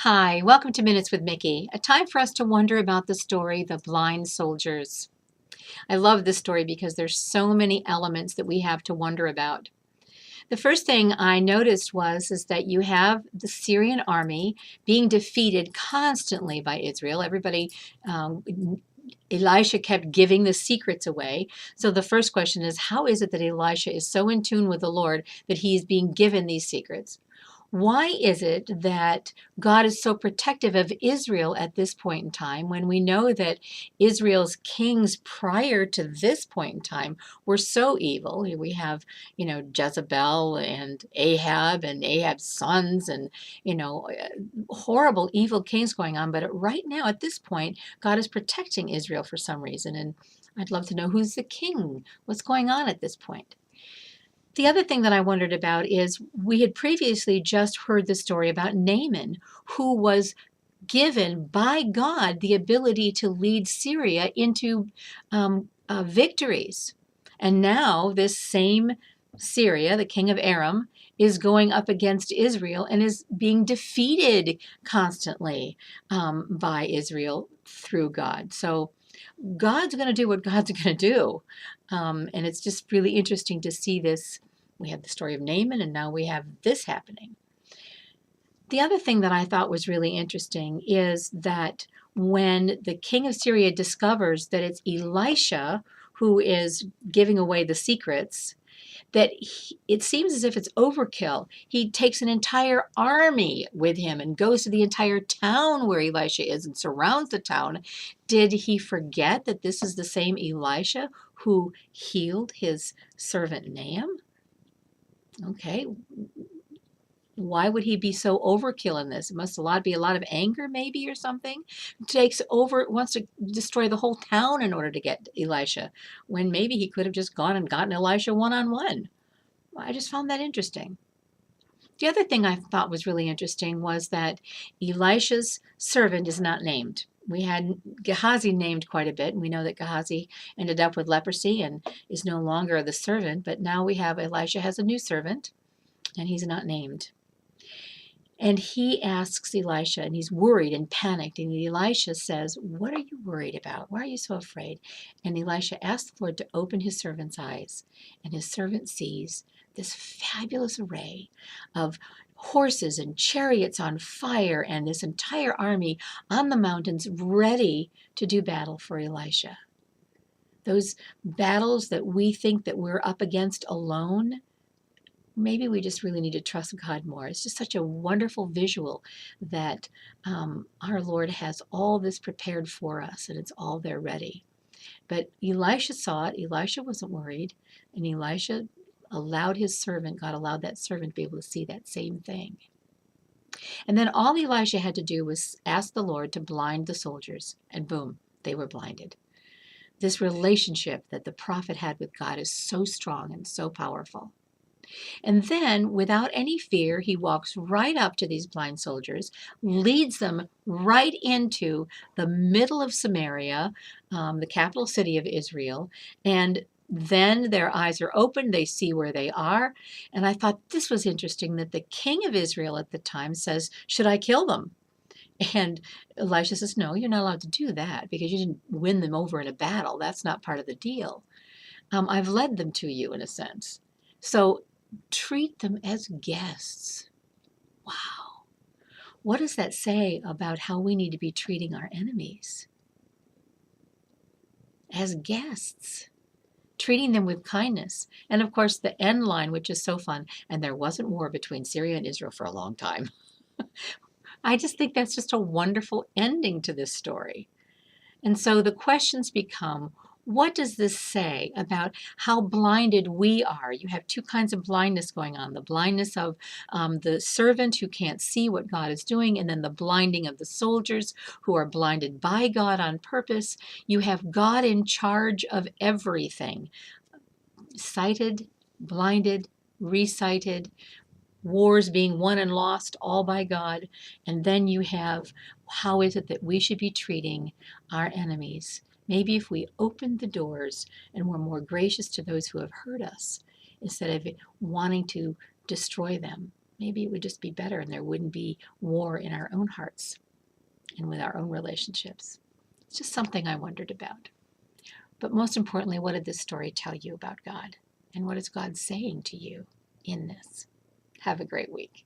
Hi, welcome to Minutes with Mickey, a time for us to wonder about the story, The Blind Soldiers. I love this story because there's so many elements that we have to wonder about. The first thing I noticed is that you have the Syrian army being defeated constantly by Israel. Um, Elisha kept giving the secrets away. So the first question is, how is it that Elisha is so in tune with the Lord that he is being given these secrets? Why is it that God is so protective of Israel at this point in time when we know that Israel's kings prior to this point in time were so evil? We have, Jezebel and Ahab's sons and, horrible evil kings going on. But right now, at this point, God is protecting Israel for some reason. And I'd love to know who's the king, what's going on at this point. The other thing that I wondered about is we had previously just heard the story about Naaman, who was given by God the ability to lead Syria into victories. And now, this same Syria, the king of Aram, is going up against Israel and is being defeated constantly by Israel through God. So, God's going to do what God's going to do. And it's just really interesting to see this. We have the story of Naaman, and now we have this happening. The other thing that I thought was really interesting is that when the king of Syria discovers that it's Elisha who is giving away the secrets, it seems as if it's overkill. He takes an entire army with him and goes to the entire town where Elisha is and surrounds the town. Did he forget that this is the same Elisha who healed his servant Naaman? Okay, why would he be so overkill in this? It must be a lot of anger, maybe, or something. Wants to destroy the whole town in order to get Elisha, when maybe he could have just gone and gotten Elisha one-on-one. I just found that interesting. The other thing I thought was really interesting was that Elisha's servant is not named. We had Gehazi named quite a bit, and we know that Gehazi ended up with leprosy and is no longer the servant, but now we have Elisha has a new servant, and he's not named. And he asks Elisha, and he's worried and panicked. And Elisha says, "What are you worried about? Why are you so afraid?" And Elisha asks the Lord to open his servant's eyes. And his servant sees this fabulous array of horses and chariots on fire and this entire army on the mountains ready to do battle for Elisha. Those battles that we think that we're up against alone, maybe we just really need to trust God more. It's just such a wonderful visual that our Lord has all this prepared for us and it's all there ready. But Elisha saw it. Elisha wasn't worried. And Elisha God allowed that servant to be able to see that same thing. And then all Elisha had to do was ask the Lord to blind the soldiers. And boom, they were blinded. This relationship that the prophet had with God is so strong and so powerful. And then, without any fear, he walks right up to these blind soldiers, leads them right into the middle of Samaria, the capital city of Israel, and then their eyes are open, they see where they are. And I thought this was interesting that the king of Israel at the time says, "Should I kill them?" And Elisha says, "No, you're not allowed to do that because you didn't win them over in a battle. That's not part of the deal. I've led them to you in a sense. So treat them as guests." Wow. What does that say about how we need to be treating our enemies? As guests, treating them with kindness. And of course, the end line, which is so fun, and there wasn't war between Syria and Israel for a long time. I just think that's just a wonderful ending to this story. And so the questions become, what does this say about how blinded we are? You have two kinds of blindness going on, the blindness of the servant who can't see what God is doing, and then the blinding of the soldiers who are blinded by God on purpose. You have God in charge of everything, sighted, blinded, resighted, wars being won and lost all by God. And then you have, how is it that we should be treating our enemies? Maybe if we opened the doors and were more gracious to those who have hurt us instead of wanting to destroy them, maybe it would just be better and there wouldn't be war in our own hearts and with our own relationships. It's just something I wondered about. But most importantly, what did this story tell you about God? And what is God saying to you in this? Have a great week.